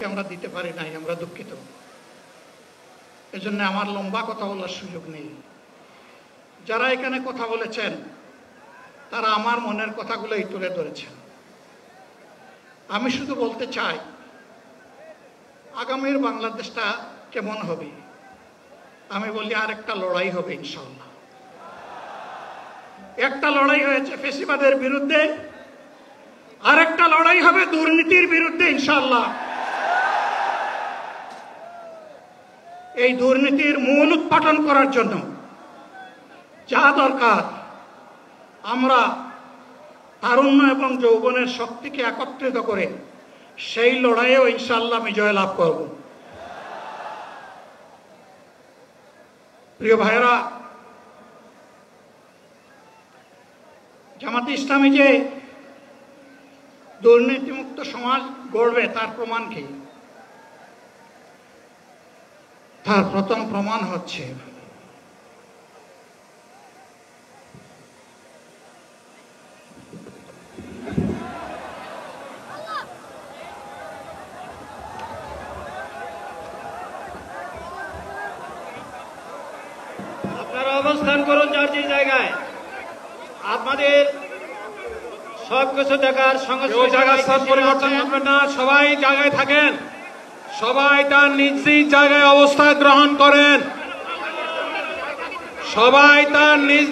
আমরা দিতে পারি নাই, আমরা দুঃখিত। এজন্য আমার লম্বা কথা বলার সুযোগ নেই। যারা এখানে কথা বলেছেন তারা আমার মনের কথাগুলোই তুলে ধরেছেন। আমি শুধু বলতে চাই, আগামীর বাংলাদেশটা কেমন হবে? আমি বলি আরেকটা লড়াই হবে ইনশাআল্লাহ। একটা লড়াই হয়েছে ফ্যাসিবাদের বিরুদ্ধে, আরেকটা লড়াই হবে দুর্নীতির বিরুদ্ধে ইনশাআল্লাহ। এই দুর্নীতির মূল উৎপাটন করার জন্য যা দরকার, আমরা তারুণ্য এবং যৌবনের শক্তিকে একত্রিত করে সেই লড়াইয়েও ইনশাআল্লাহ বিজয় লাভ করব। প্রিয় ভাইরা, জামাতে ইসলামী যে দুর্নীতিমুক্ত সমাজ গড়বে তার প্রমাণ কি? তার প্রথম প্রমাণ হচ্ছে আপনারা অবস্থান করুন যার যে জায়গায়। আপনাদের সবকিছু দেখার সঙ্গে স্থান পরিবর্তন করবেন না, সবাই জায়গায় থাকেন, সবাই তার নিজ নিজ জায়গায় অবস্থান গ্রহণ করেন, সবাই তার নিজ